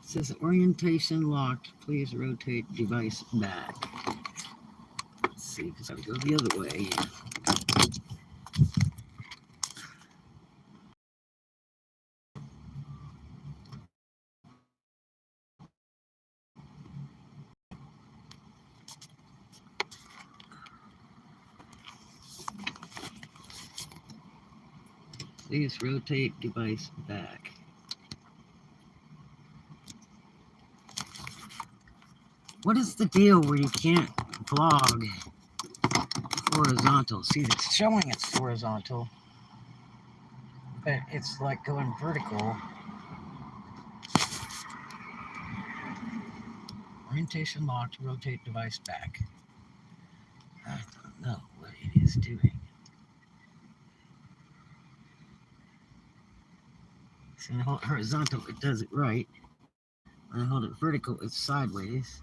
It says orientation locked. Please rotate device back. Let's see, because I would go the other way. Please rotate device back. What is the deal where you can't vlog horizontal? See, it's showing it's horizontal, but it's like going vertical. Orientation locked, rotate device back. I don't know what it is doing. So when I hold it horizontal, it does it right. When I hold it vertical, it's sideways.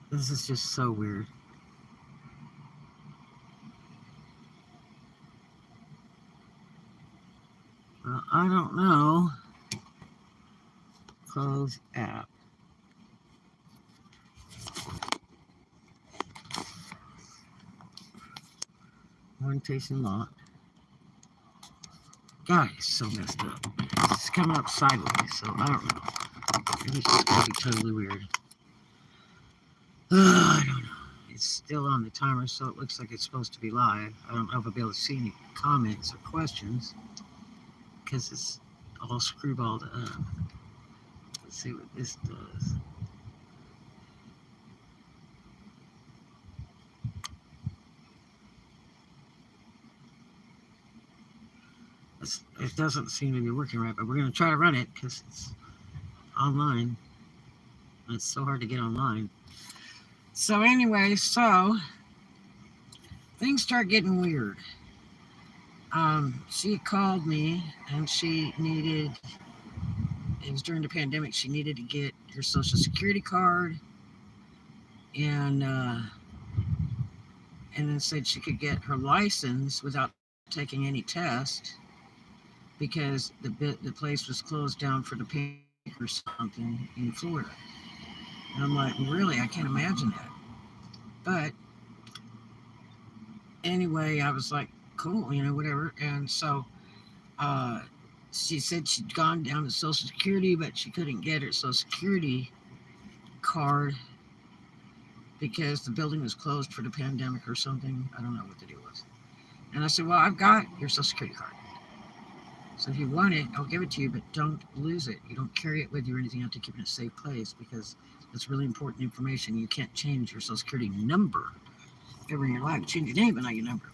This is just so weird. Well, I don't know. Close app. Orientation lock. God, it's so messed up. It's coming up sideways, so I don't know. Maybe it's just gonna be totally weird. I don't know. It's still on the timer, so it looks like it's supposed to be live. I don't know if I'll be able to see any comments or questions because it's all screwballed up. Let's see what this does. It doesn't seem to be working right, but we're going to try to run it because it's online. It's so hard to get online. So anyway, things start getting weird. She called me and she needed, it was during the pandemic, she needed to get her social security card and then said she could get her license without taking any test because the place was closed down for the pandemic or something in Florida. And I'm like, really? I can't imagine that. But anyway, I was like, cool, whatever. And so she said she'd gone down to Social Security, but she couldn't get her Social Security card because the building was closed for the pandemic or something. I don't know what the deal was. And I said, well, I've got your Social Security card. So if you want it, I'll give it to you, but don't lose it. You don't carry it with you or anything. You have to keep it in a safe place because it's really important information. You can't change your Social Security number ever in your life. Change your name, but not your number.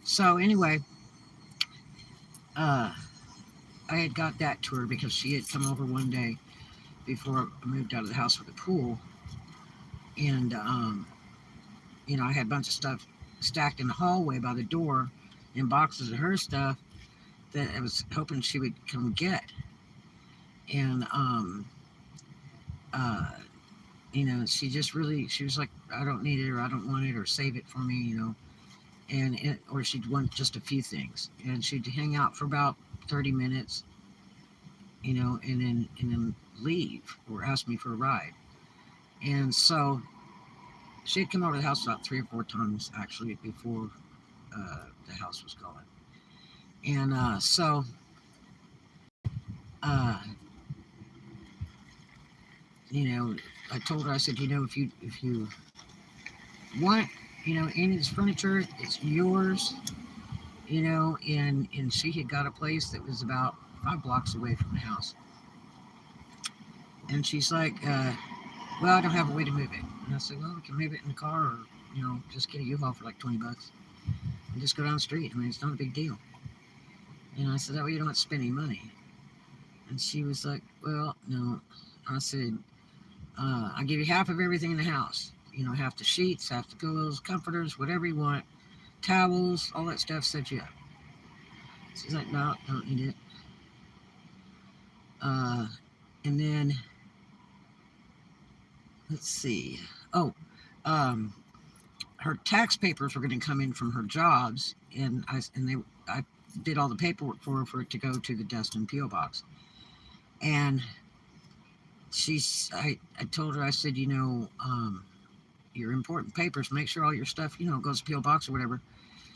So anyway, I had got that to her because she had come over one day before I moved out of the house with the pool. And, I had a bunch of stuff stacked in the hallway by the door in boxes of her stuff that I was hoping she would come get. And, she was like, I don't need it or I don't want it or save it for me, or she'd want just a few things. And she'd hang out for about 30 minutes, and then leave or ask me for a ride. And so she had come over to the house about 3 or 4 times actually before the house was gone. And I told her, I said, if you want, any of this furniture, it's yours, and she had got a place that was about 5 blocks away from the house. And she's like, well, I don't have a way to move it. And I said, well, we can move it in the car or, just get a U-Haul for like $20 and just go down the street. I mean, it's not a big deal. And I said, that way you don't have to spend any money. And she was like, well, no. I said, I'll give you half of everything in the house. Half the sheets, half the pillows, comforters, whatever you want, towels, all that stuff, set you up. She's like, no, don't need it. And then let's see. Oh, um, her tax papers were going to come in from her jobs, and I did all the paperwork for it to go to the Destin PO box. And I told her, I said, your important papers, make sure all your stuff, goes to PO box or whatever,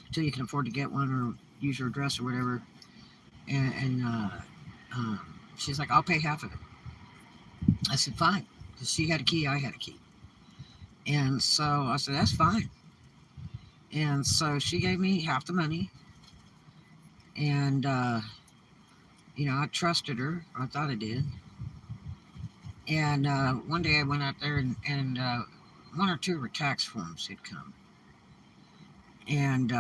until you can afford to get one or use your address or whatever. And um, she's like, I'll pay half of it. I said, fine. She had a key, I had a key. And so I said, that's fine. And so she gave me half the money. And, I trusted her. I thought I did. And one day I went out there and one or two of her tax forms had come. And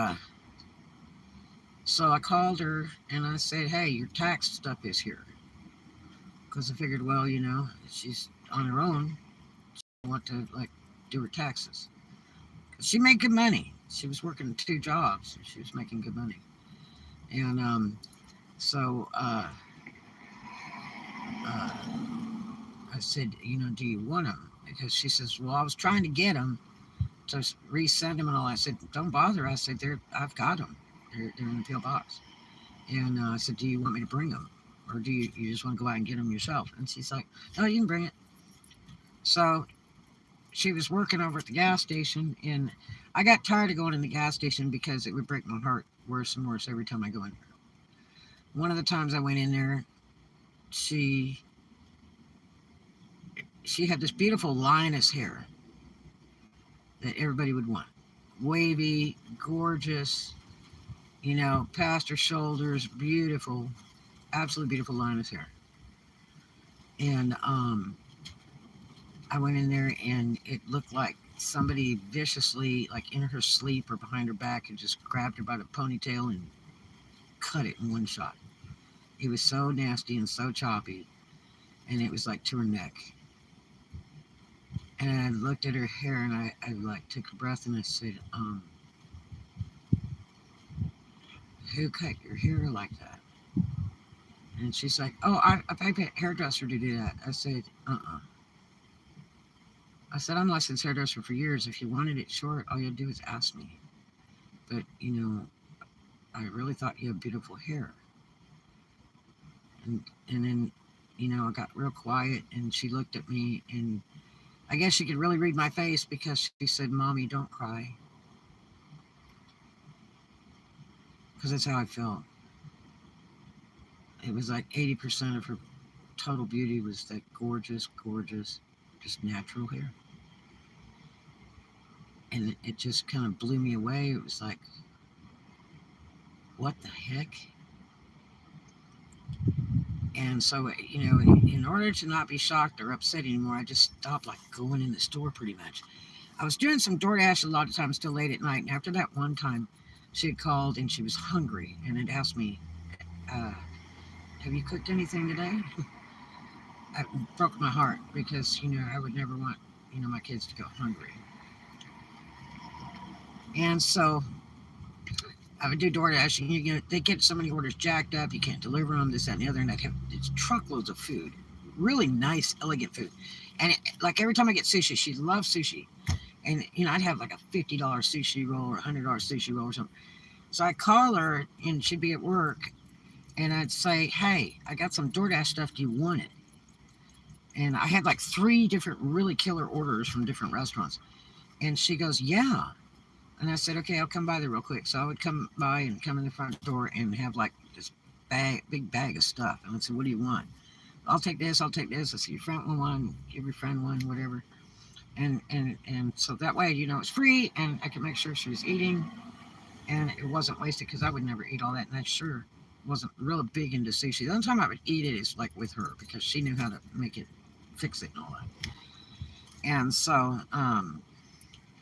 so I called her and I said, hey, your tax stuff is here. Because I figured, well, she's on her own. She want to, like, do her taxes. She made good money. She was working 2 jobs. She was making good money. And so I said, do you want them? Because she says, well, I was trying to get them to resend them and all. I said, don't bother. I said, I've got them. They're in the PO box. And I said, do you want me to bring them? Or do you just want to go out and get them yourself? And she's like, no, you can bring it. So she was working over at the gas station, and I got tired of going in the gas station because it would break my heart worse and worse every time I go in there. One of the times I went in there, she had this beautiful lioness hair that everybody would want. Wavy, gorgeous, past her shoulders, beautiful, absolutely beautiful lioness hair. And I went in there and it looked like somebody viciously, like in her sleep or behind her back, and just grabbed her by the ponytail and cut it in one shot. It was so nasty and so choppy, and it was like to her neck. And I looked at her hair and I like took a breath and I said, who cut your hair like that? And she's like, oh, I paid a hairdresser to do that. I said, I said, I'm a licensed hairdresser for years. If you wanted it short, all you do is ask me. But, I really thought you had beautiful hair. And then, I got real quiet and she looked at me, and I guess she could really read my face because she said, Mommy, don't cry. Because that's how I felt. It was like 80% of her total beauty was that gorgeous, gorgeous, just natural hair. And it just kind of blew me away. It was like, what the heck? And so, in order to not be shocked or upset anymore, I just stopped like going in the store pretty much. I was doing some DoorDash a lot of times till late at night. And after that one time, she had called and she was hungry and had asked me, have you cooked anything today? It broke my heart because, I would never want, my kids to go hungry. And so I would do DoorDash, and they get so many orders jacked up, you can't deliver them, this, that, and the other, and I'd have truckloads of food, really nice, elegant food. And like every time I get sushi, she loves sushi, and I'd have like a $50 sushi roll or $100 sushi roll or something. So I call her, and she'd be at work, and I'd say, hey, I got some DoorDash stuff, do you want it? And I had like 3 different really killer orders from different restaurants, and she goes, yeah. And I said, okay, I'll come by there real quick. So I would come by and come in the front door and have like this big bag of stuff. And I'd say, what do you want? I'll take this. I said, your friend one, give your friend one, whatever. And so that way, it's free, and I could make sure she was eating and it wasn't wasted, because I would never eat all that. And I sure wasn't really big into sushi. The only time I would eat it is like with her, because she knew how to make it, fix it and all that. And so,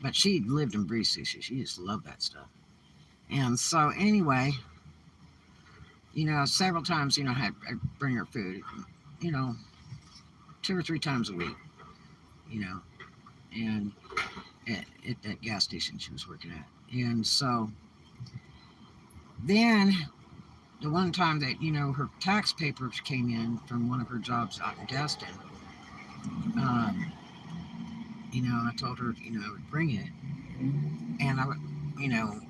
but she lived and breathed sushi. She just loved that stuff. And so anyway, several times, I'd bring her food, 2 or 3 times a week, and at that gas station she was working at. And so then the one time that, her tax papers came in from one of her jobs out in Destin, I told her, I would bring it, and I would, you know,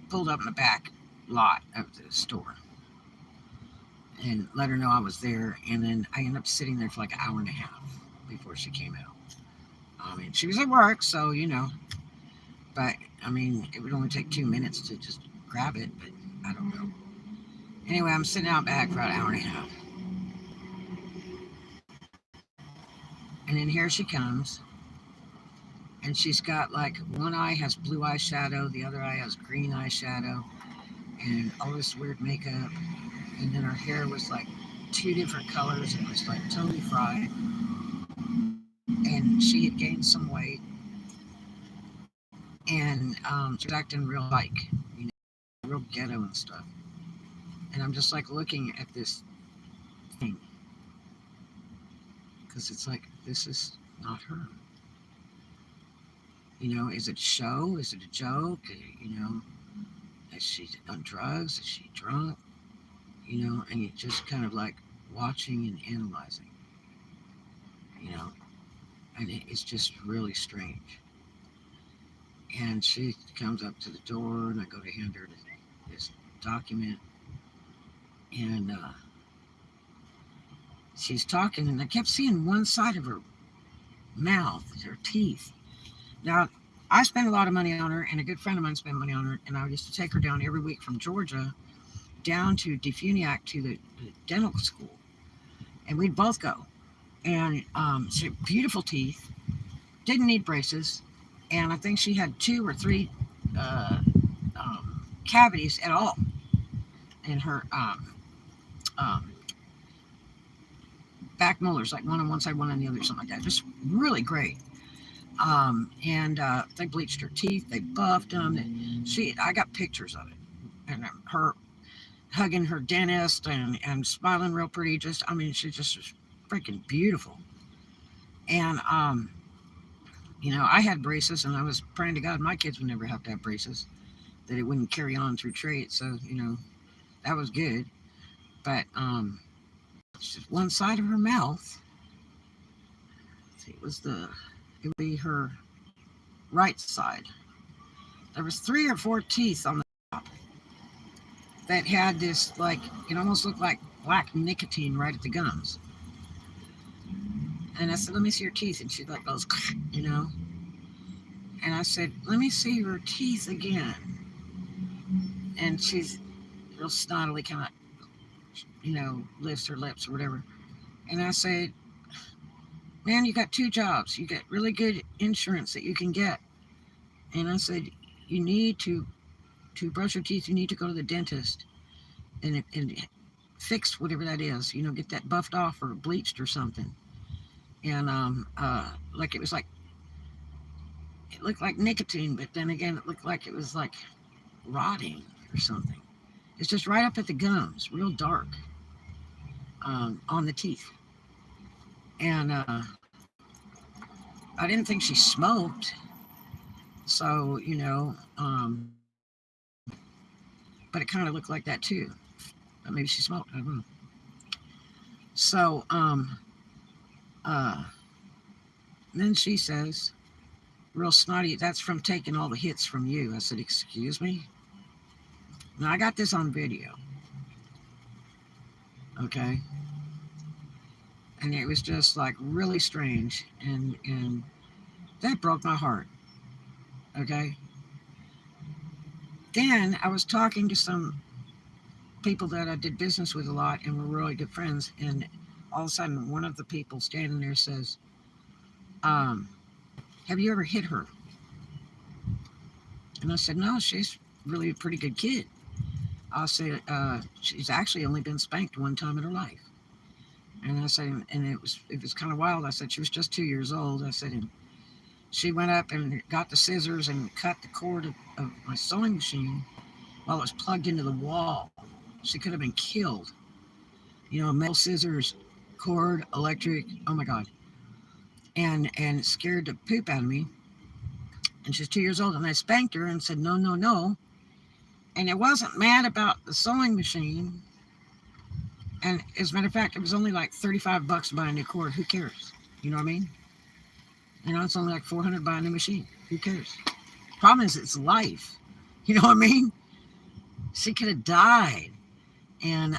pulled up in the back lot of the store and let her know I was there. And then I ended up sitting there for like an hour and a half before she came out. I mean, she was at work, so but I mean, it would only take 2 minutes to just grab it, but I don't know. Anyway, I'm sitting out back for about an hour and a half. And then here she comes. And she's got like one eye has blue eyeshadow, the other eye has green eyeshadow, and all this weird makeup. And then her hair was like two different colors. It was like totally fried. And she had gained some weight. And she was acting real you real ghetto and stuff. And I'm just like looking at this thing because it's like, this is not her. Is it a show? Is it a joke? Is she on drugs? Is she drunk? And you're just kind of like watching and analyzing, and it's just really strange. And she comes up to the door, and I go to hand her this document, and she's talking, and I kept seeing one side of her mouth, her teeth. Now, I spent a lot of money on her, and a good friend of mine spent money on her, and I used to take her down every week from Georgia down to Defuniak to the dental school, and we'd both go. And she had beautiful teeth, didn't need braces, and I think she had 2 or 3 cavities at all in her back molars, like one on one side, one on the other, something like that. Just really great. And they bleached her teeth, they buffed them. I got pictures of it, and her hugging her dentist and smiling real pretty. I mean, she just was freaking beautiful. And I had braces, and I was praying to God my kids would never have to have braces, that it wouldn't carry on through traits. So that was good. But just one side of her mouth. Let's see, it would be her right side. There was 3 or 4 teeth on the top that had this, like, it almost looked like black nicotine right at the gums. And I said, let me see your teeth. And she like goes, And I said, let me see your teeth again. And she's real snottily, kind of, lifts her lips or whatever. And I said, man, you got 2 jobs. You get really good insurance that you can get. And I said, you need to brush your teeth. You need to go to the dentist and fix whatever that is. Get that buffed off or bleached or something. And like it looked like nicotine, but then again, it looked like it was like rotting or something. It's just right up at the gums, real dark, on the teeth. And I didn't think she smoked, so but it kind of looked like that too. But maybe she smoked, I don't know. So then she says, real snotty, that's from taking all the hits from you. I said, excuse me? Now, I got this on video. Okay? And it was just like really strange. And that broke my heart. Okay? Then I was talking to some people that I did business with a lot and were really good friends. And all of a sudden, one of the people standing there says, have you ever hit her? And I said, no, she's really a pretty good kid. I said, she's actually only been spanked one time in her life. And I said, and it was kind of wild. I said, she was just 2 years old. I said, and she went up and got the scissors and cut the cord of my sewing machine while it was plugged into the wall. She could have been killed. Metal scissors, cord, electric, oh my God. And it scared the poop out of me. And she's 2 years old, and I spanked her and said, no, no, no. And I wasn't mad about the sewing machine. And as a matter of fact, it was only like $35 to buy a new cord. Who cares? You know what I mean? It's only like 400 buying a new machine. Who cares? Problem is, it's life. You know what I mean? She could have died, and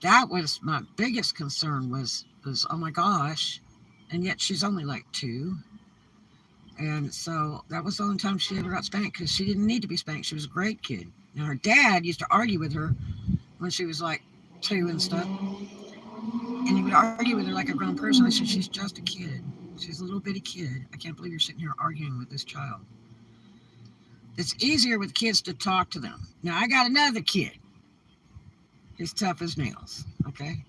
that was my biggest concern. Was oh my gosh, and yet she's only like 2, and so that was the only time she ever got spanked because she didn't need to be spanked. She was a great kid. Now her dad used to argue with her when she was like 2 and stuff, and he would argue with her like a grown person. I said, she's just a kid. She's a little bitty kid. I can't believe you're sitting here arguing with this child. It's easier with kids to talk to them. Now, I got another kid. He's tough as nails, okay?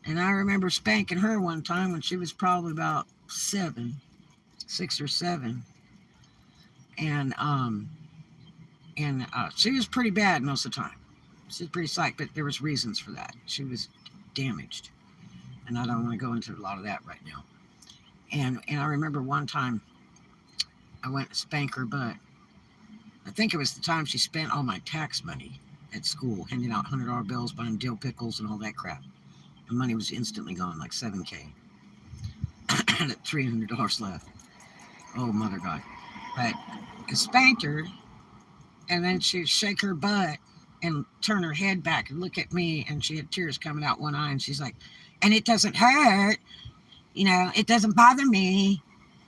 And I remember spanking her one time when she was probably about 7, 6 or 7. And she was pretty bad most of the time. She was pretty psyched, but there was reasons for that. She was damaged. And I don't want to go into a lot of that right now. And I remember one time I went to spank her butt. I think it was the time she spent all my tax money at school, handing out $100 bills, buying dill pickles and all that crap. The money was instantly gone, like $7K. I had $300 left. Oh, mother God. But I spanked her, and then she'd shake her butt and turn her head back and look at me, and she had tears coming out one eye, and she's like, and it doesn't hurt, it doesn't bother me.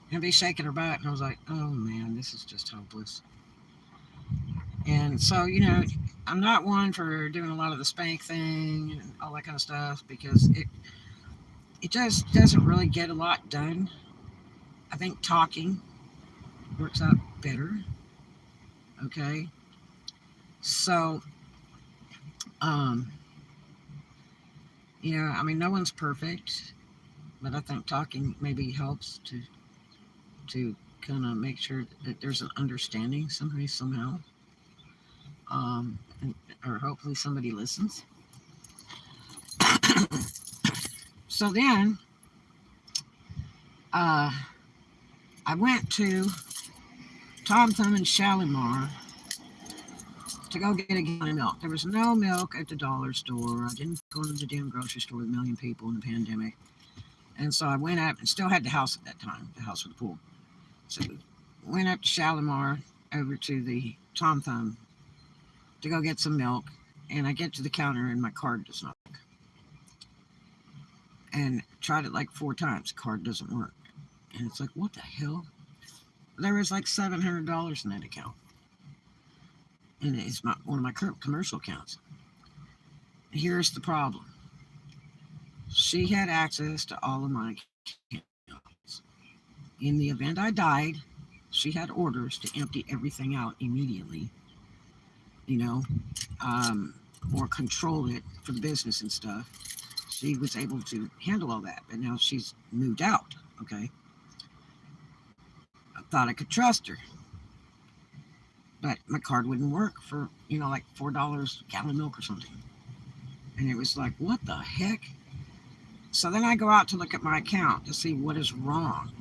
And I'd be shaking her butt, and I was like, oh man, this is just hopeless. And so, I'm not one for doing a lot of the spank thing and all that kind of stuff because it just doesn't really get a lot done. I think talking works out better. Okay. So, no one's perfect, but I think talking maybe helps to kind of make sure that there's an understanding somehow. Or hopefully somebody listens. So then, I went to Tom Thumb and Shalimar to go get a gallon of milk. There was no milk at the dollar store. I didn't go to the damn grocery store with a million people in the pandemic. And so I went up and still had the house at that time, the house with the pool. So went up to Shalimar over to the Tom Thumb to go get some milk. And I get to the counter and my card does not work. And tried it like 4 times. Card doesn't work. And it's like, what the hell? There was like $700 in that account. And it's one of my commercial accounts. Here's the problem. She had access to all of my accounts. In the event I died, she had orders to empty everything out immediately, or control it for the business and stuff. She was able to handle all that, but now she's moved out, okay? I thought I could trust her. But my card wouldn't work for, like $4 a gallon of milk or something. And it was like, what the heck? So then I go out to look at my account to see what is wrong.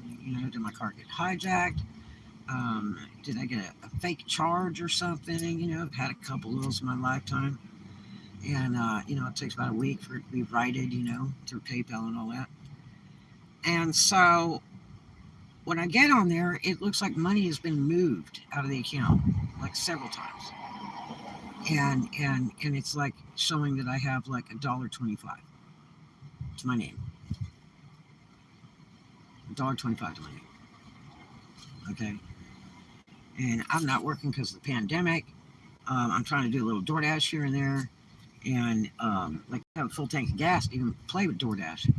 Did my card get hijacked? Did I get a fake charge or something? I've had a couple of those in my lifetime. And, it takes about a week for it to be righted, through PayPal and all that. And so when I get on there, it looks like money has been moved out of the account, like several times. And it's like showing that I have like $1.25 to my name. $1.25 to my name. Okay. And I'm not working because of the pandemic. I'm trying to do a little DoorDash here and there. And like I have a full tank of gas to even play with DoorDash.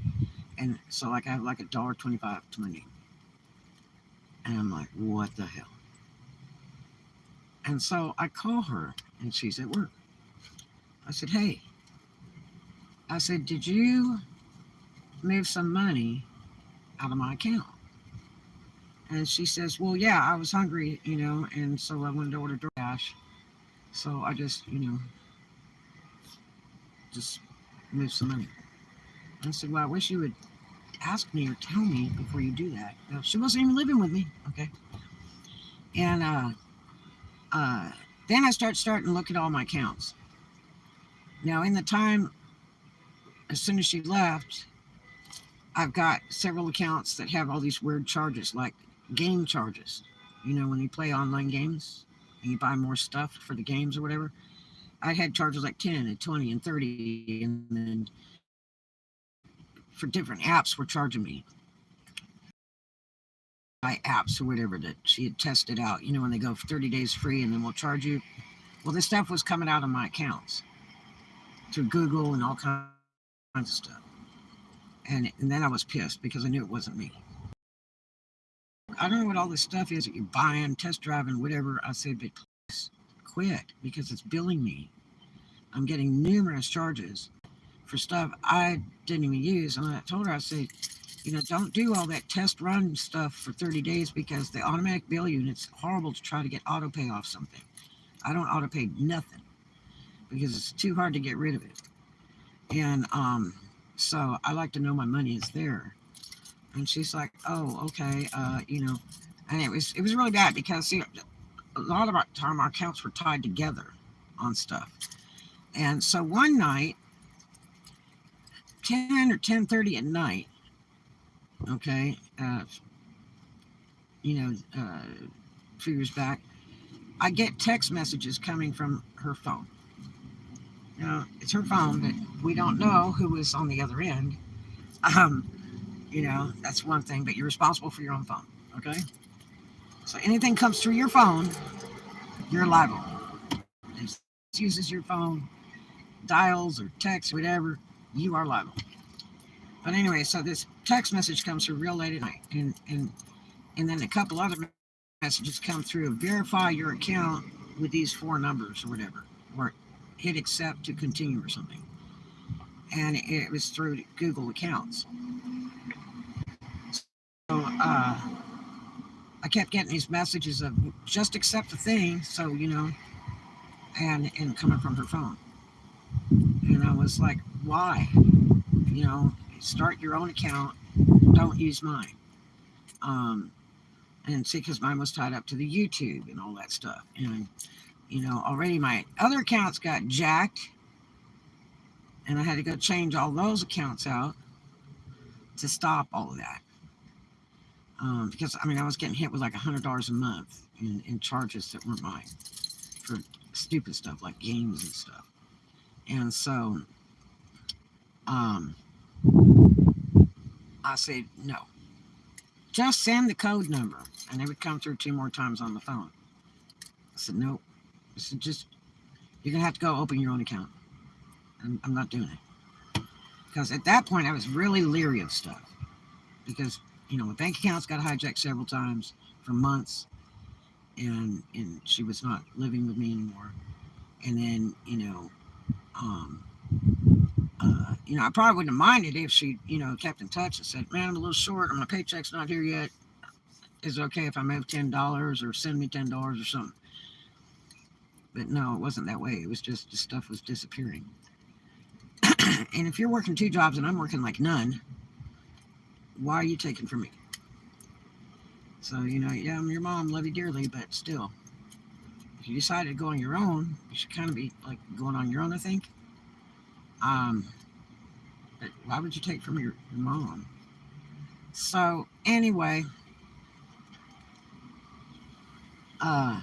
And so like I have like $1.25 to my name. And I'm like, what the hell? And so I call her and she's at work. I said, hey. I said, did you move some money out of my account? And she says, well, yeah, I was hungry, and so I wanted to order DoorDash. So I just move some money. And I said, well, I wish you would ask me or tell me before you do that. Now, she wasn't even living with me, okay? And then I starting to look at all my accounts. Now, in the time, as soon as she left, I've got several accounts that have all these weird charges, like game charges. You know, when you play online games and you buy more stuff for the games or whatever, I had charges like 10 and 20 and 30, and then for different apps were charging me by apps or whatever that she had tested out. You know, when they go for 30 days free and then we'll charge you. Well, this stuff was coming out of my accounts through Google and all kinds of stuff. And then I was pissed because I knew it wasn't me. I don't know what all this stuff is that you're buying, test driving, whatever. I said, but please quit because it's billing me. I'm getting numerous charges for stuff I didn't even use. And I told her, I said, you know, don't do all that test run stuff for 30 days because they automatic bill you and it's horrible to try to get auto pay off something. I don't auto pay nothing because it's too hard to get rid of it. And so I like to know my money is there. And she's like, oh, okay, you know, and it was really bad because see, a lot of our time our accounts were tied together on stuff. And so one night, 10 or 10:30 at night, okay, you know, a few years back, I get text messages coming from her phone. You know, it's her phone, but we don't know who is on the other end. Um, you know, that's one thing, but you're responsible for your own phone, okay? So anything comes through your phone, you're liable. If uses your phone, dials or texts, whatever, you are liable. But anyway, so this text message comes through real late at night, and then a couple other messages come through. Verify your account with these four numbers or whatever, or hit accept to continue or something. And it was through Google accounts. So I kept getting these messages of just accept the thing, so you know, and coming from her phone. And I was like, why? You know, start your own account. Don't use mine. Um, and see, because mine was tied up to the YouTube and all that stuff. And you know, already my other accounts got jacked, and I had to go change all those accounts out to stop all of that. Because I mean, I was getting hit with like $100 a month in charges that weren't mine for stupid stuff like games and stuff. And so um, I said, no, just send the code number. And they would come through two more times on the phone. I said, nope. I said, just, you're going to have to go open your own account. I'm not doing it. Because at that point, I was really leery of stuff. Because, you know, my bank accounts got hijacked several times for months. And she was not living with me anymore. And then, you know, I probably wouldn't have minded if she, you know, kept in touch and said, man, I'm a little short, or my paycheck's not here yet. Is it okay if I move $10 or send me $10 or something? But no, it wasn't that way. It was just the stuff was disappearing. And if you're working two jobs and I'm working like none, why are you taking from me? So, you know, yeah, I'm your mom, love you dearly, but still, if you decided to go on your own, you should kind of be like going on your own, I think. Um, but why would you take from your mom? So, anyway, uh,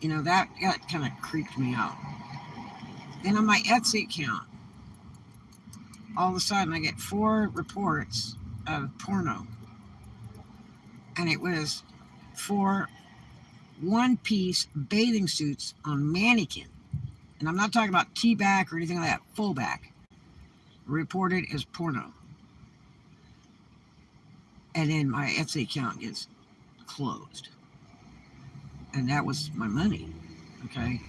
you know, that kind of creeped me out. Then on my Etsy account, all of a sudden I get 4 reports of porno. And it was 4 1-piece bathing suits on mannequin. And I'm not talking about T-back or anything like that, full back. Reported as porno. And then my Etsy account gets closed. And that was my money. Okay?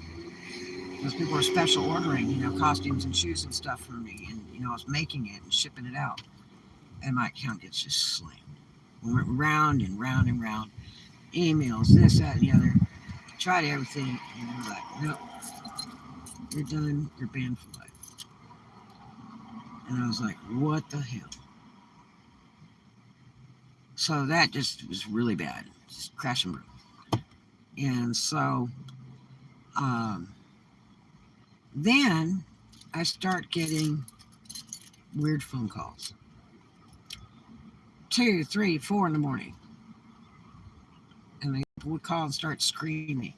Those people were special ordering, you know, costumes and shoes and stuff for me. And, you know, I was making it and shipping it out. And my account gets just slammed. We went round and round and round. Emails, this, that, and the other. Tried everything. And they were like, nope, you're done. You're banned for life. And I was like, what the hell? So that just was really bad. Just crash and burn. And so then I start getting weird phone calls. 2, 3, 4 in the morning. And they would call and start screaming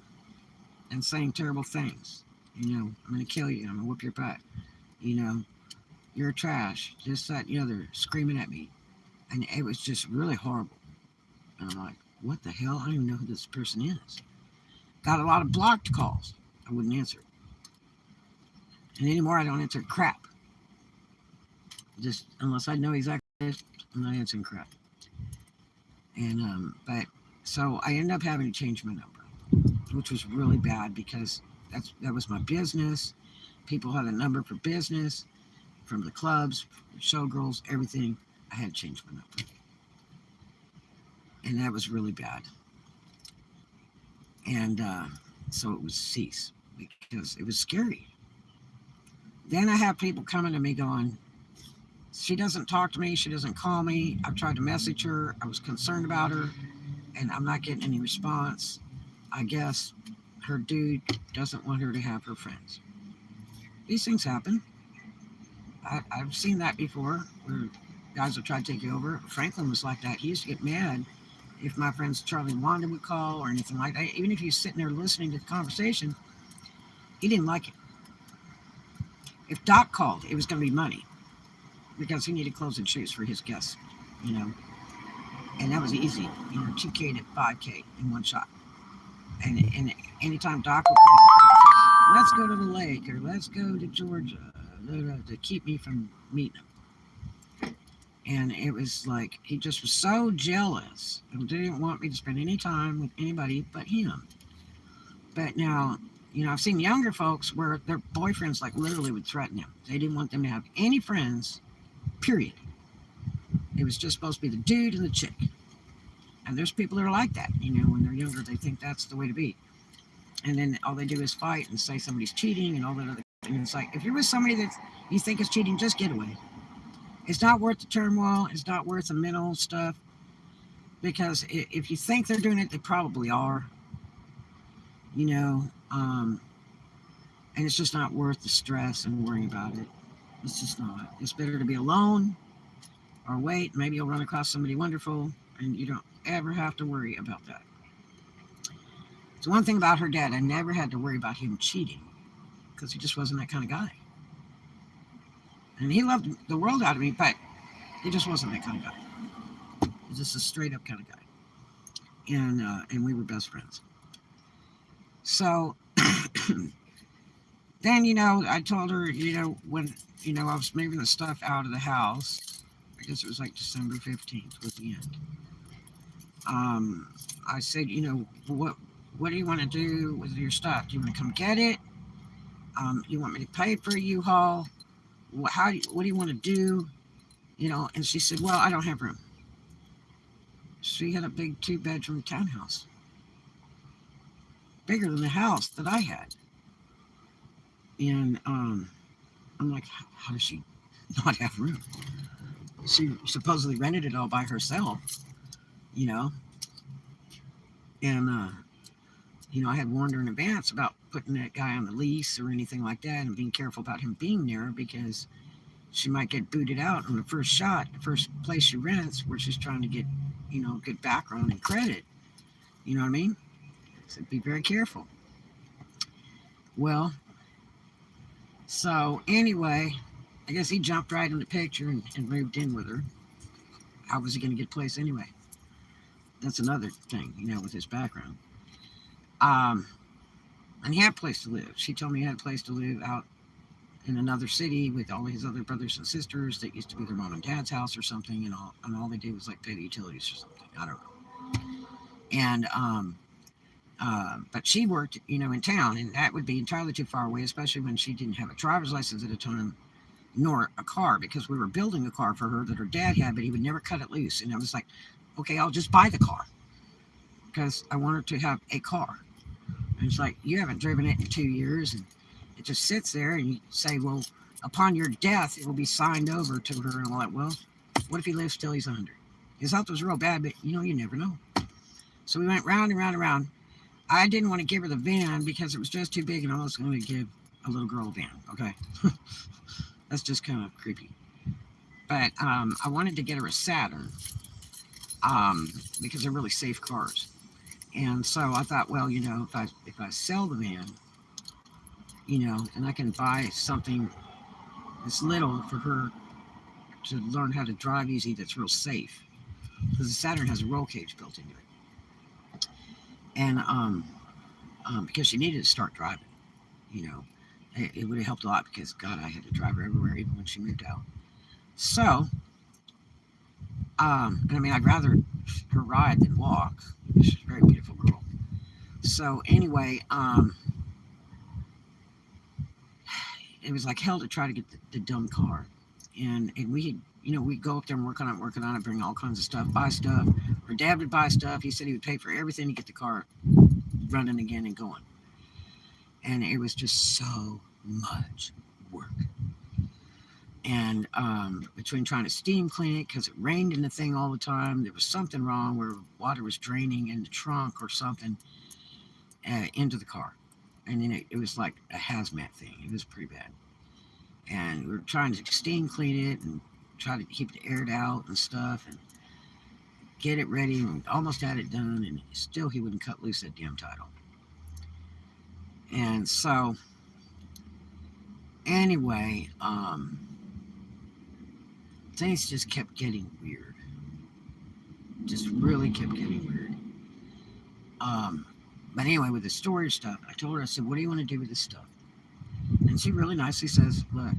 and saying terrible things. I'm going to kill you. I'm going to whoop your butt. You know, you're trash. This, that, and the other, screaming at me. And it was just really horrible. And I'm like, what the hell? I don't even know who this person is. Got a lot of blocked calls. I wouldn't answer. And anymore, I don't answer crap. Just unless I know exactly what it is, I'm not answering crap. And, but, so I ended up having to change my number, which was really bad because that was my business. People had a number for business, from the clubs, showgirls, everything. I had to change my number. And that was really bad. And so it was cease because it was scary. Then I have people coming to me going, she doesn't talk to me, she doesn't call me. I've tried to message her, I was concerned about her, and I'm not getting any response. I guess her dude doesn't want her to have her friends. These things happen. I've seen that before, where guys will try to take you over. Franklin was like that. He used to get mad if my friends Charlie and Wanda would call or anything like that. Even if he was sitting there listening to the conversation, he didn't like it. If Doc called, it was going to be money because he needed clothes and shoes for his guests, and that was easy, 2K to 5K in one shot. And anytime Doc would call, let's go to the lake or let's go to Georgia to keep me from meeting him. And it was like he just was so jealous and didn't want me to spend any time with anybody but him. But now, I've seen younger folks where their boyfriends like literally would threaten them. They didn't want them to have any friends, period. It was just supposed to be the dude and the chick. And there's people that are like that, when they're younger, they think that's the way to be. And then all they do is fight and say somebody's cheating and all that other. And it's like, if you're with somebody that you think is cheating, just get away. It's not worth the turmoil. It's not worth the mental stuff. Because if you think they're doing it, they probably are. And it's just not worth the stress and worrying about it. It's just not. It's better to be alone or wait. Maybe you'll run across somebody wonderful and you don't ever have to worry about that. So one thing about her dad, I never had to worry about him cheating because he just wasn't that kind of guy. And he loved the world out of me, but he just wasn't that kind of guy. He's just a straight up kind of guy. And we were best friends. So then, I told her, when, I was moving the stuff out of the house, I guess it was like December 15th was the end. I said, what do you want to do with your stuff? Do you want to come get it? You want me to pay for a U-Haul? What do you want to do? And she said, well, I don't have room. She had a big 2-bedroom townhouse. Bigger than the house that I had. And I'm like, how does she not have room? She supposedly rented it all by herself, And, I had warned her in advance about putting that guy on the lease or anything like that and being careful about him being there because she might get booted out on the first shot, the first place she rents where she's trying to get, good background and credit. You know what I mean? So be very careful. Well, so anyway, I guess he jumped right in the picture and moved in with her. How was he going to get a place anyway? That's another thing, with his background. And he had a place to live. She told me he had a place to live out in another city with all his other brothers and sisters that used to be their mom and dad's house or something, and all they did was like pay the utilities or something. I don't know. And but she worked, in town, and that would be entirely too far away, especially when she didn't have a driver's license at the time, nor a car, because we were building a car for her that her dad had, but he would never cut it loose. And I was like, okay, I'll just buy the car because I want her to have a car. And it's like, you haven't driven it in 2 years, and it just sits there, and you say, well, upon your death, it will be signed over to her. And I'm like, well, what if he lives till he's 100? His health was real bad, but, you never know. So we went round and round and round. I didn't want to give her the van because it was just too big, and I was going to give a little girl a van, okay? That's just kind of creepy. But I wanted to get her a Saturn because they're really safe cars. And so I thought, well, if I sell the van, and I can buy something that's little for her to learn how to drive easy, that's real safe, because the Saturn has a roll cage built into it, and because she needed to start driving, you know, it would have helped a lot because God, I had to drive her everywhere, even when she moved out. So, and I mean, I'd rather her ride than walk. She's a very beautiful girl. So anyway, it was like hell to try to get the dumb car, and we'd go up there and working on it, bring all kinds of stuff, buy stuff. Her dad would buy stuff. He said he would pay for everything to get the car running again and going. And it was just so much work. And between trying to steam clean it because it rained in the thing all the time, there was something wrong where water was draining in the trunk or something into the car. And then it was like a hazmat thing. It was pretty bad. And we were trying to steam clean it and try to keep it aired out and stuff and get it ready, and almost had it done, and still he wouldn't cut loose that damn title. And so anyway, things just kept getting weird. Just really kept getting weird. But anyway, with the storage stuff, I told her, I said, what do you want to do with this stuff? And she really nicely says, look,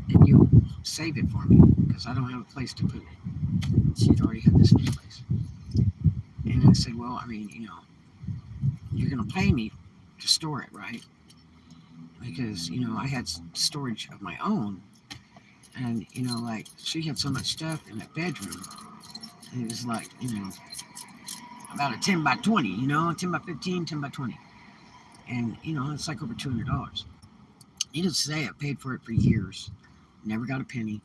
if you'll save it for me, because I don't have a place to put it. She'd already had this new place. And I said, well, I mean, you're going to pay me to store it, right? Because, I had storage of my own. And, like, she had so much stuff in that bedroom. It was like, about a 10 by 20, 10 by 15, 10 by 20. And, it's like over $200. Needless to say, I paid for it for years. Never got a penny.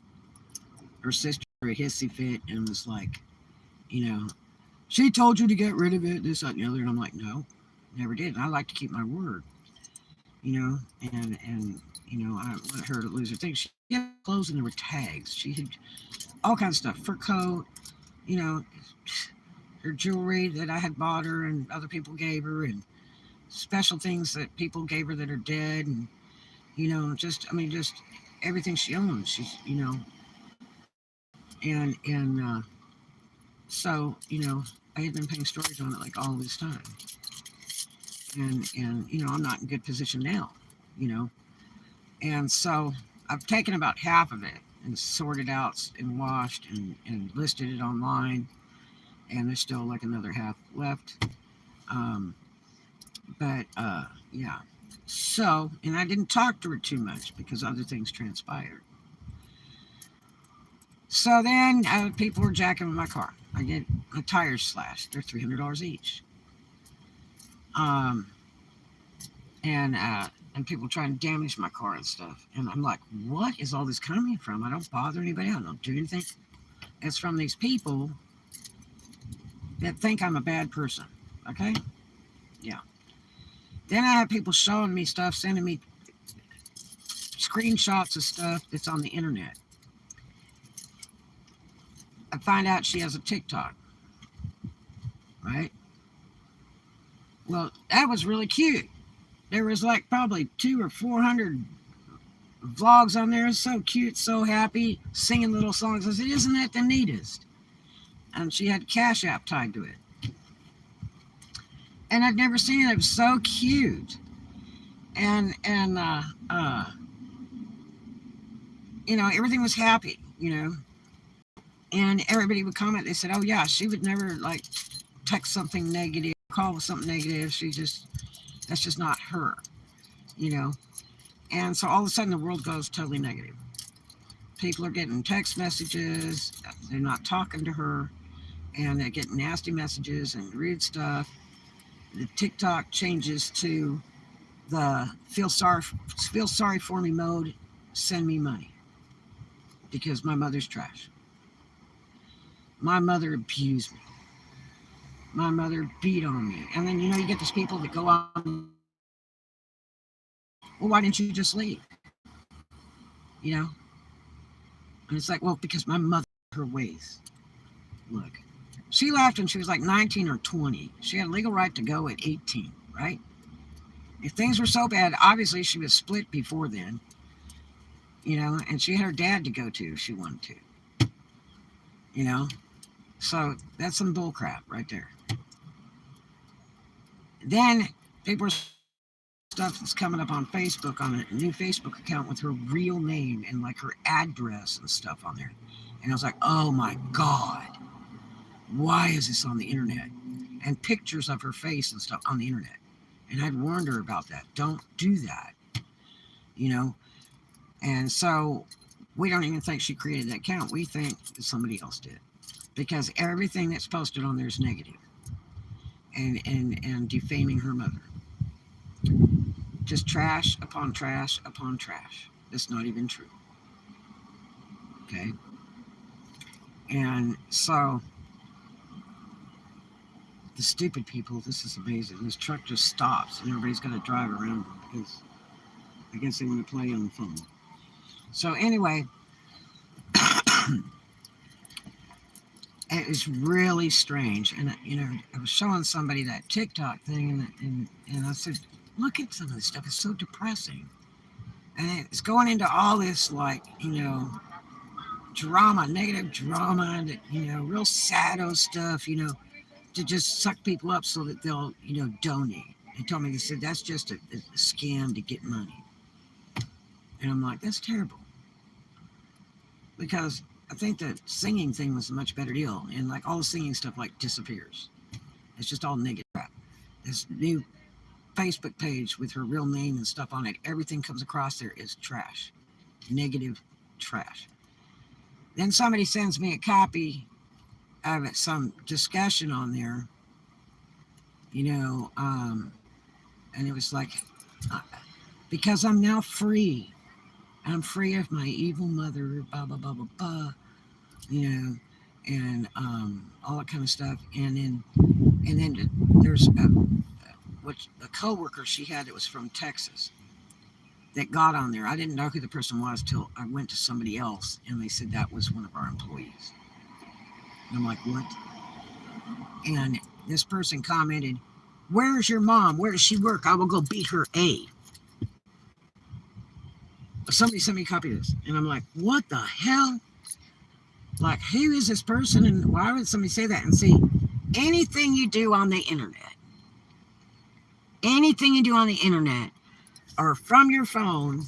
Her sister had a hissy fit and was like, she told you to get rid of it, this, that, and the other. And I'm like, no, never did. And I like to keep my word, and I want her to lose her things. She had clothes and there were tags. She had all kinds of stuff, fur coat, her jewelry that I had bought her and other people gave her, and special things that people gave her that are dead, and just everything she owns. She's and so I had been paying storage on it like all this time, and I'm not in good position now, and so I've taken about half of it and sorted out and washed and listed it online, and there's still like another half left. But yeah. So, and I didn't talk to her too much because other things transpired. So then people were jacking with my car. I get my tires slashed. They're $300 each. And people trying to damage my car and stuff. And I'm like, what is all this coming from? I don't bother anybody. I don't do anything. It's from these people that think I'm a bad person. Okay? Yeah. Then I have people showing me stuff, sending me screenshots of stuff that's on the internet. I find out she has a TikTok. Right? Well, that was really cute. There was like probably 200 or 400 vlogs on there. It's so cute, so happy, singing little songs. I said, isn't that the neatest? And she had Cash App tied to it. And I'd never seen it. It was so cute. And everything was happy, And everybody would comment. They said, oh, yeah, she would never, like, text something negative, call with something negative. That's just not her, And so all of a sudden the world goes totally negative. People are getting text messages. They're not talking to her. And they're getting nasty messages and rude stuff. The TikTok changes to the feel sorry for me mode, send me money. Because my mother's trash. My mother abused me. My mother beat on me. And then, you get these people that go on, well, why didn't you just leave? And it's like, well, because my mother, her ways. Look, she left when she was like 19 or 20. She had legal right to go at 18, right? If things were so bad, obviously she was split before then, and she had her dad to go to if she wanted to, you know. So that's some bull crap right there. Then people stuff that's coming up on Facebook on a new Facebook account with her real name and like her address and stuff on there. And I was like, oh my God, why is this on the internet? And pictures of her face and stuff on the internet. And I'd warned her about that. Don't do that, you know. And so we don't even think she created that account. We think that somebody else did. Because everything that's posted on there is negative and defaming her mother. Just trash upon trash upon trash. That's not even true. Okay? And so the stupid people, this is amazing. This truck just stops and everybody's got to drive around them because I guess they want to play on the phone. So anyway, it was really strange. And, I was showing somebody that TikTok thing and I said, look at some of this stuff. It's so depressing. And it's going into all this, like, drama, negative drama, that, real sado stuff, to just suck people up so that they'll, donate. They told me, they said, that's just a scam to get money. And I'm like, that's terrible. Because I think the singing thing was a much better deal. And like all the singing stuff like disappears. It's just all negative crap. This new Facebook page with her real name and stuff on it, everything comes across there is trash. Negative trash. Then somebody sends me a copy of it, some discussion on there, and it was like, uh, because I'm now free. I'm free of my evil mother, blah, blah, blah, blah, blah, and all that kind of stuff. And then there's a coworker she had that was from Texas that got on there. I didn't know who the person was till I went to somebody else, and they said that was one of our employees. And I'm like, what? And this person commented, where's your mom? Where does she work? I will go beat her A. Somebody sent me a copy of this. And I'm like, what the hell? Like, who is this person? And why would somebody say that? And see, anything you do on the internet or from your phone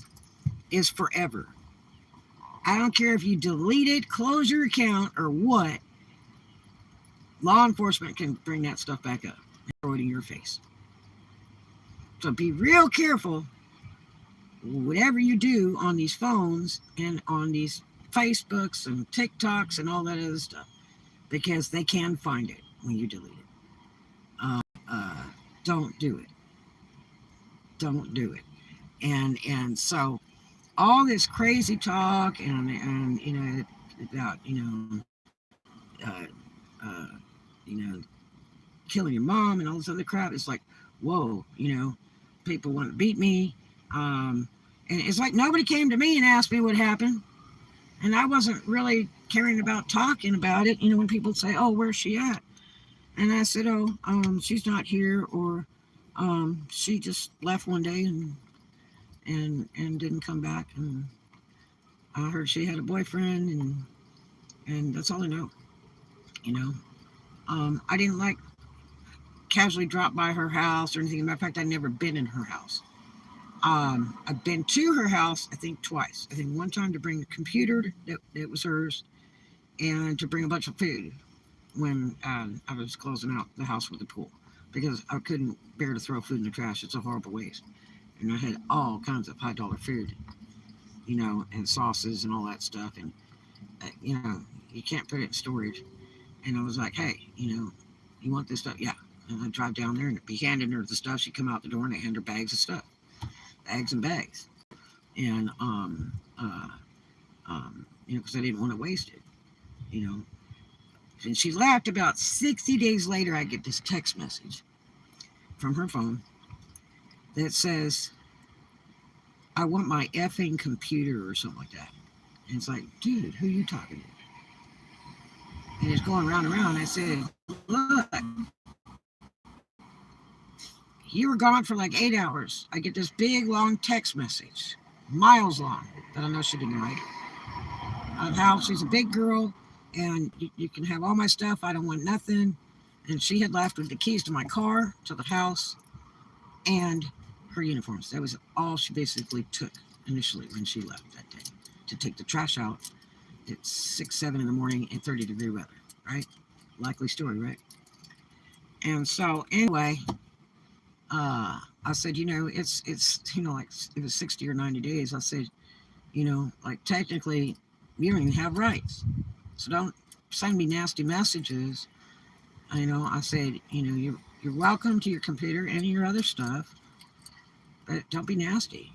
is forever. I don't care if you delete it, close your account, or what. Law enforcement can bring that stuff back up and throw it in your face. So be real careful whatever you do on these phones and on these Facebooks and TikToks and all that other stuff, because they can find it when you delete it. Don't do it. Don't do it. And so all this crazy talk and about uh, uh, killing your mom and all this other crap. It's like, whoa, people want to beat me. And it's like nobody came to me and asked me what happened. And I wasn't really caring about talking about it. When people say, oh, where's she at? And I said, oh, she's not here, or she just left one day and didn't come back. And I heard she had a boyfriend, and that's all I know. I didn't like casually drop by her house or anything. As a matter of fact, I'd never been in her house. I've been to her house, I think, twice. I think one time to bring a computer that was hers, and to bring a bunch of food when I was closing out the house with the pool, because I couldn't bear to throw food in the trash. It's a horrible waste. And I had all kinds of $5 food, and sauces and all that stuff. And, you can't put it in storage. And I was like, hey, you want this stuff? Yeah. And I'd drive down there and be handing her the stuff. She'd come out the door and I'd hand her bags of stuff. Bags and bags. And, because I didn't want to waste it, And she left. About 60 days later, I get this text message from her phone that says, I want my effing computer, or something like that. And it's like, dude, who are you talking to? And it's going round and round. I said, look, you were gone for like 8 hours. I get this big, long text message, miles long, that I know she didn't write, of how she's a big girl and you can have all my stuff. I don't want nothing. And she had left with the keys to my car, to the house, and her uniforms. That was all she basically took initially when she left that day, to take the trash out at 6, 7 in the morning in 30-degree weather, right? Likely story, right? And so anyway, I said, it's like it was 60 or 90 days. I said, like technically you don't even have rights. So don't send me nasty messages. I said, you're welcome to your computer and your other stuff, but don't be nasty.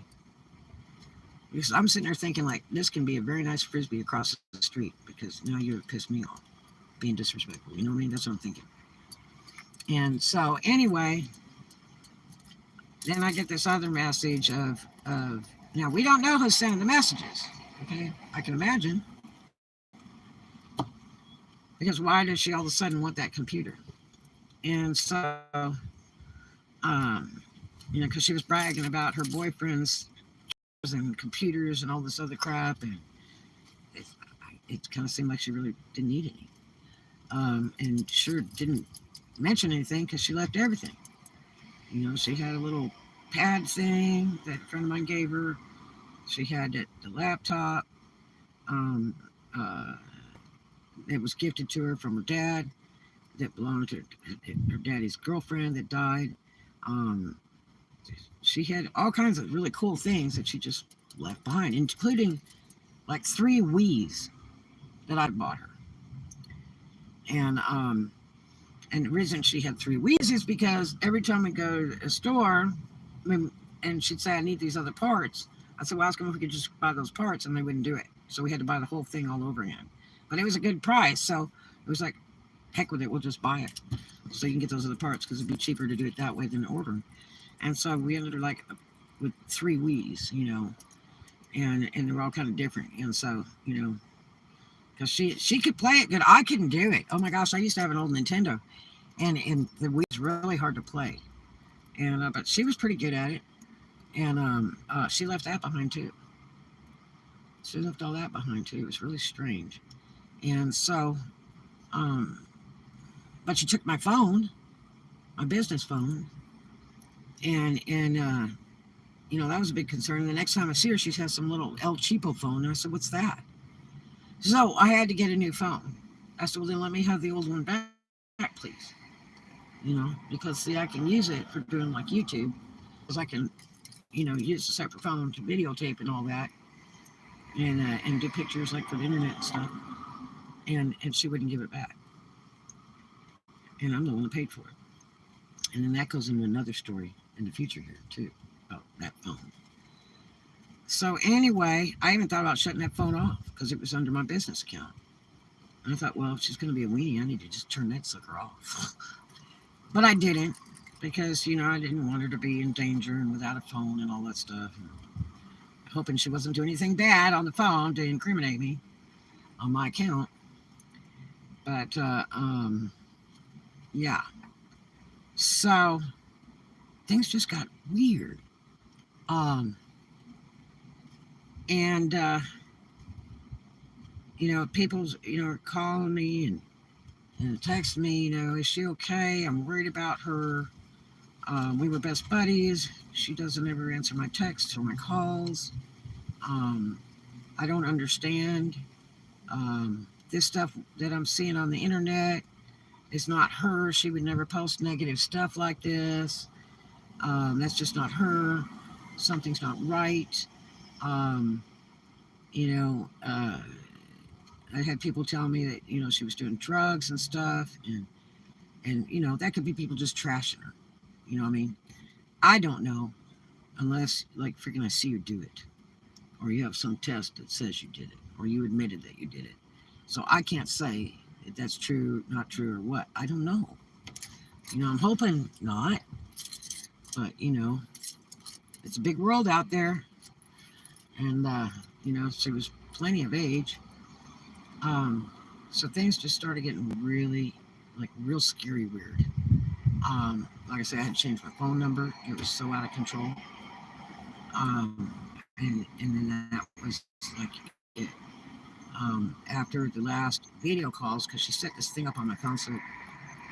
Because I'm sitting there thinking, like, this can be a very nice frisbee across the street because now you're pissed me off, being disrespectful. You know what I mean? That's what I'm thinking. And so anyway, then I get this other message of now we don't know who's sending the messages. Okay, I can imagine. Because why does she all of a sudden want that computer? And so, because she was bragging about her boyfriend's and computers and all this other crap, and it kind of seemed like she really didn't need any. And sure didn't mention anything because she left everything. She had a little pad thing that a friend of mine gave her. She had the laptop. It was gifted to her from her dad that belonged to her daddy's girlfriend that died. She had all kinds of really cool things that she just left behind, including like 3 Wii's that I bought her. And the reason she had 3 Wii's is because every time we go to a store, and she'd say, I need these other parts. I said, well, ask them if we could just buy those parts, and they wouldn't do it. So we had to buy the whole thing all over again. But it was a good price, so it was like, heck with it, we'll just buy it. So you can get those other parts, because it'd be cheaper to do it that way than to order them. And so we ended up like with 3 Wii's, and they were all kind of different. And so, because she could play it good. I couldn't do it. Oh my gosh, I used to have an old Nintendo, and the Wii was really hard to play. And but she was pretty good at it. And she left that behind too. She left all that behind too. It was really strange. And so, but she took my phone, my business phone, and that was a big concern. And the next time I see her, she has some little El Cheapo phone. And I said, what's that? So I had to get a new phone. I said, well, then let me have the old one back, please. Because see, I can use it for doing like YouTube, because I can, use a separate phone to videotape and all that, and do pictures like for the internet and stuff. And she wouldn't give it back. And I'm the one that paid for it. And then that goes into another story in the future here too, about that phone. So anyway, I even thought about shutting that phone off because it was under my business account. And I thought, well, if she's going to be a weenie, I need to just turn that sucker off. But I didn't, because, I didn't want her to be in danger and without a phone and all that stuff. And hoping she wasn't doing anything bad on the phone to incriminate me on my account. But, yeah. So, things just got weird. People's, are calling me and texting me, is she okay? I'm worried about her. We were best buddies. She doesn't ever answer my texts or my calls. I don't understand. This stuff that I'm seeing on the internet is not her. She would never post negative stuff like this. That's just not her. Something's not right. I had people tell me that, she was doing drugs and stuff, and that could be people just trashing her. You know what I mean? I don't know unless, like, freaking I see you do it, or you have some test that says you did it, or you admitted that you did it. So I can't say if that's true, not true, or what. I don't know. I'm hoping not, but, it's a big world out there, and, she was plenty of age. Um, so things just started getting really, like, real scary weird. Like I said, I had changed my phone number. It was so out of control. And then that was like it. After the last video calls, because she set this thing up on my phone, so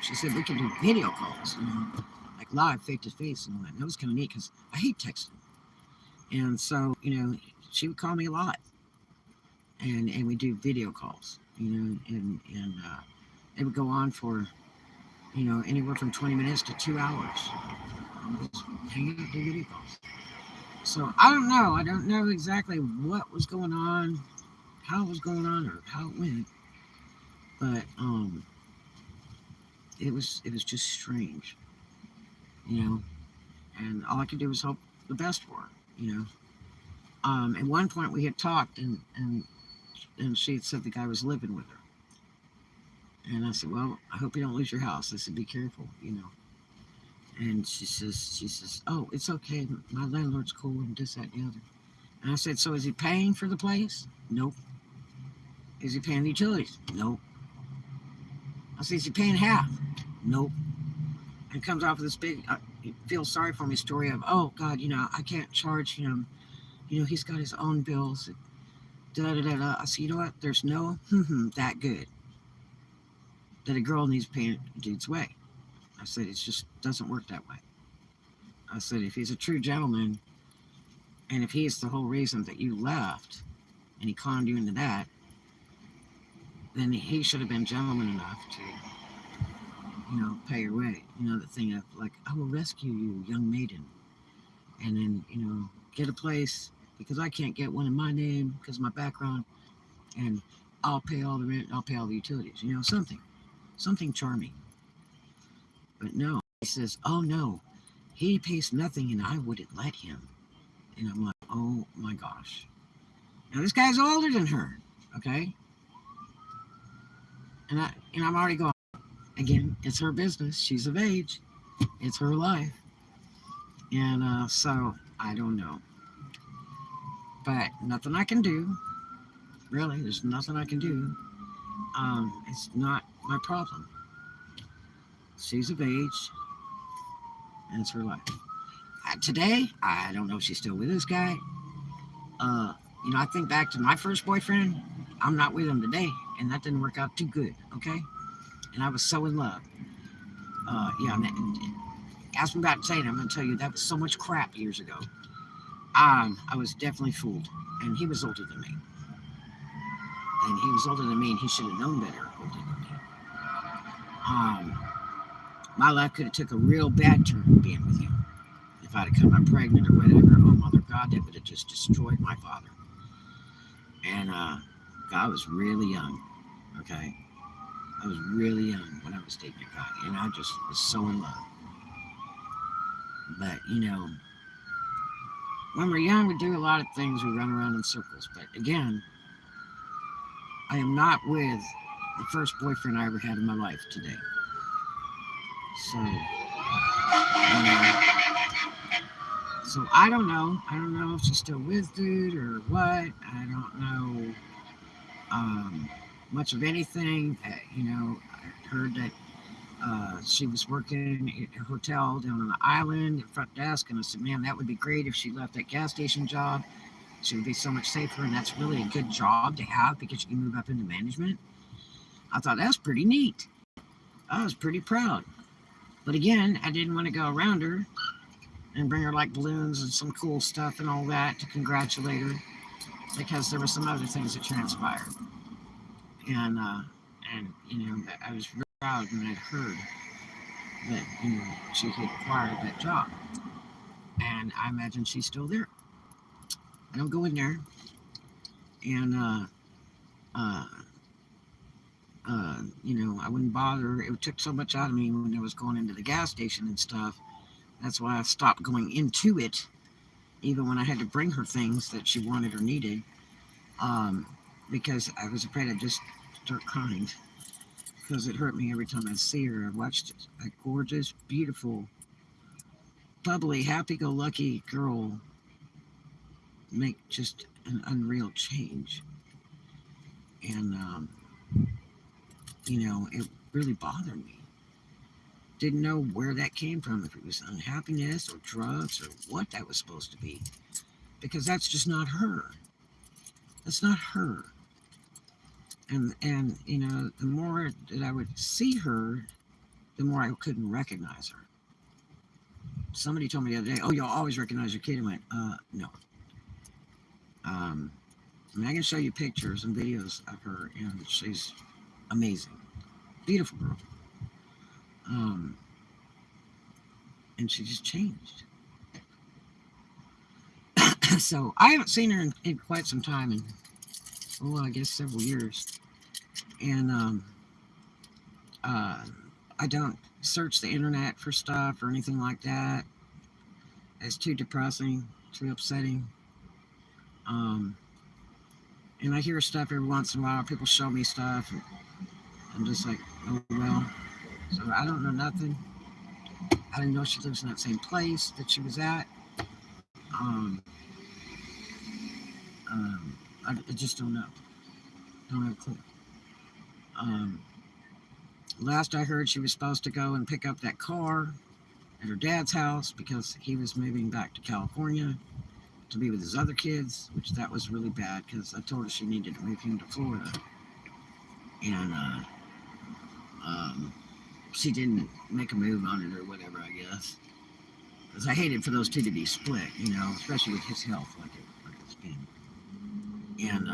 she said we can do video calls, like live, face to face, and all that. And that was kind of neat because I hate texting. And so, she would call me a lot, and we do video calls, and it would go on for, anywhere from 20 minutes to 2 hours. Just hang out, do video calls. So I don't know. I don't know exactly what was going on, how it was going on, or how it went. But it was just strange, you know. And all I could do was hope the best for her. At one point we had talked, and she had said the guy was living with her. And I said, well, I hope you don't lose your house. I said, be careful. And she says, oh, it's okay. My landlord's cool and this, that, and the other. And I said, so is he paying for the place? Nope. Is he paying the utilities? Nope. I said, is he paying half? Nope. And it comes off with this big, feel sorry for me story of, oh, God, I can't charge him. He's got his own bills. Da, da, da, da. I said, you know what? There's no that good that a girl needs to pay a dude's way. I said, it just doesn't work that way. I said, if he's a true gentleman, and if he is the whole reason that you left, and he conned you into that, then he should have been gentleman enough to, pay your way. The thing of, like, I will rescue you, young maiden. And then, get a place, because I can't get one in my name because of my background, and I'll pay all the rent, I'll pay all the utilities. Something charming. But no, he says, oh no, he pays nothing and I wouldn't let him. And I'm like, oh my gosh. Now this guy's older than her, okay? And I'm already going, again, it's her business. She's of age. It's her life. And so I don't know. But nothing I can do. Really, there's nothing I can do. It's not my problem. She's of age, and it's her life. Today, I don't know if she's still with this guy. I think back to my first boyfriend. I'm not with him today, and that didn't work out too good, okay? And I was so in love. And ask me about dating. I'm going to tell you that was so much crap years ago. I was definitely fooled, and he was older than me. And he was older than me, and he should have known better older than me. My life could have took a real bad turn being with him. If I'd have come up pregnant or whatever, oh mother God, that would have just destroyed my father. And I was really young, okay? I was really young when I was dating a guy, and I just was so in love. But, when we're young, we do a lot of things. We run around in circles. But again, I am not with the first boyfriend I ever had in my life today. So, so I don't know. I don't know if she's still with dude or what. I don't know much of anything. I heard that she was working at a hotel down on the island at front desk, and I said, man, that would be great if she left that gas station job. She would be so much safer, and that's really a good job to have because you can move up into management. I thought that's pretty neat. I was pretty proud. But again, I didn't want to go around her and bring her like balloons and some cool stuff and all that to congratulate her because there were some other things that transpired. And I was very proud when I'd heard that she had acquired that job. And I imagine she's still there. I don't go in there and I wouldn't bother. It took so much out of me when I was going into the gas station and stuff. That's why I stopped going into it, even when I had to bring her things that she wanted or needed, because I was afraid I'd just start crying because it hurt me every time I see her. I watched a gorgeous, beautiful, bubbly, happy-go-lucky girl make just an unreal change. And, it really bothered me. Didn't know where that came from, if it was unhappiness or drugs or what that was supposed to be. Because that's just not her. That's not her. And the more that I would see her, the more I couldn't recognize her. Somebody told me the other day, "Oh, you'll always recognize your kid." I went, no. I mean, I can show you pictures and videos of her, and she's amazing, beautiful girl. Um, and she just changed. So I haven't seen her in quite some time, and I guess several years. And uh, I don't search the internet for stuff or anything like that. It's too depressing, too upsetting. Um, and I hear stuff every once in a while. People show me stuff, and I'm just like, oh well. So I don't know nothing. I didn't know she lives in that same place that she was at. Um, I just don't know. Don't have a clue. Um, Last I heard, she was supposed to go and pick up that car at her dad's house because he was moving back to California to be with his other kids, which that was really bad because I told her she needed to move him to Florida. And um, she didn't make a move on it or whatever, I guess. Because I hated for those two to be split, especially with his health like it's been. And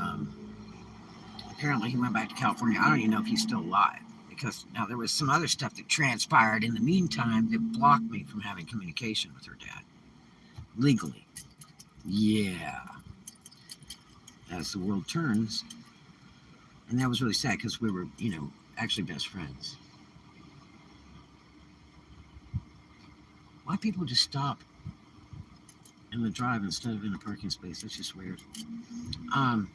apparently he went back to California. I don't even know if he's still alive because now there was some other stuff that transpired in the meantime that blocked me from having communication with her dad legally. Yeah, as the world turns. And that was really sad because we were, actually best friends. Why people just stop in the drive instead of in a parking space? That's just weird. Um,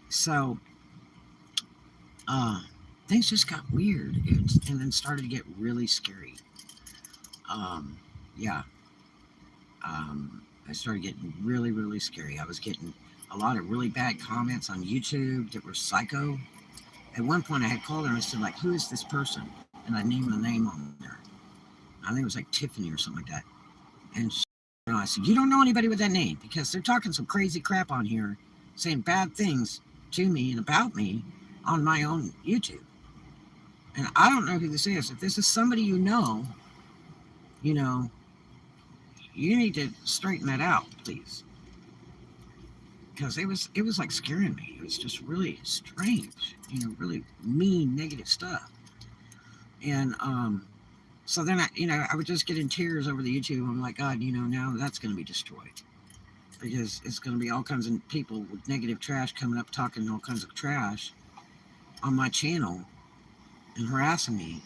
so uh, things just got weird and then started to get really scary. Um, yeah, I started getting really, really scary. I was getting a lot of really bad comments on YouTube that were psycho. At one point, I had called her and I said, like, who is this person? And I named the name on there. I think it was like Tiffany or something like that. And I said, you don't know anybody with that name because they're talking some crazy crap on here, saying bad things to me and about me on my own YouTube. And I don't know who this is. If this is somebody you know, you need to straighten that out, please. Because it was like scaring me. It was just really strange, really mean, negative stuff. And so then I would just get in tears over the YouTube. I'm like, God, now that's going to be destroyed because it's going to be all kinds of people with negative trash coming up talking all kinds of trash on my channel and harassing me.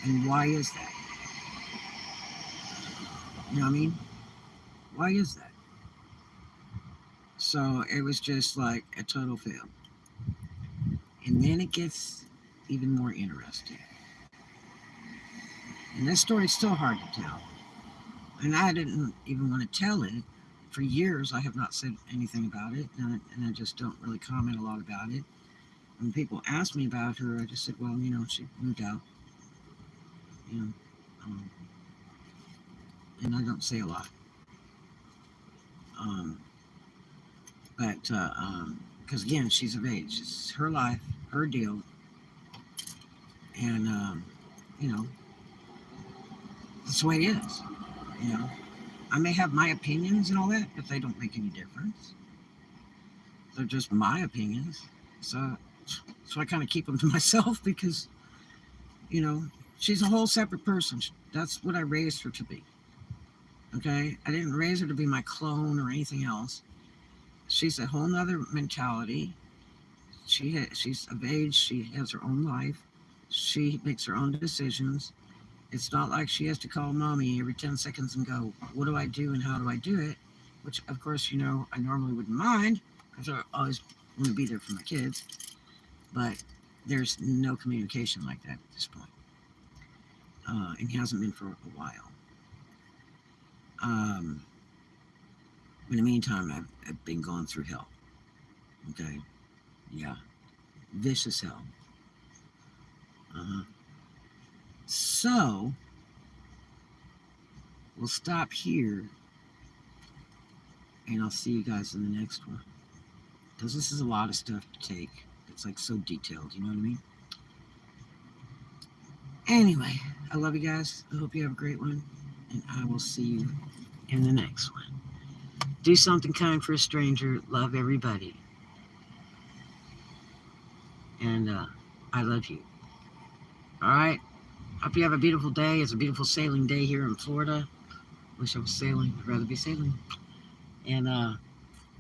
And why is that? You know what I mean? Why is that? So it was just like a total fail. And then it gets even more interesting. And this story's still hard to tell. And I didn't even want to tell it. For years, I have not said anything about it, and I just don't really comment a lot about it. When people ask me about her, I just said, well, she moved out. You know, um, and I don't say a lot. Um, but, because again, she's of age. It's her life, her deal. And, you know, that's the way it is. You know, I may have my opinions and all that, but they don't make any difference. They're just my opinions. So I kind of keep them to myself because, you know, she's a whole separate person. That's what I raised her to be. Okay? I didn't raise her to be my clone or anything else. She's a whole nother mentality. She's of age. She has her own life. She makes her own decisions. It's not like she has to call mommy every 10 seconds and go, what do I do and how do I do it? Which, of course, I normally wouldn't mind because I always want to be there for my kids. But there's no communication like that at this point. And hasn't been for a while. In the meantime, I've been going through hell. Okay? Yeah, vicious hell. Uh-huh. So, we'll stop here, and I'll see you guys in the next one. Because this is a lot of stuff to take. It's like so detailed, you know what I mean? Anyway, I love you guys. I hope you have a great one. And I will see you in the next one. Do something kind for a stranger. Love everybody. And I love you. All right. Hope you have a beautiful day. It's a beautiful sailing day here in Florida. Wish I was sailing. I'd rather be sailing. And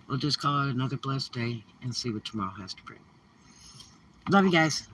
we'll just call it another blessed day and see what tomorrow has to bring. Love you guys.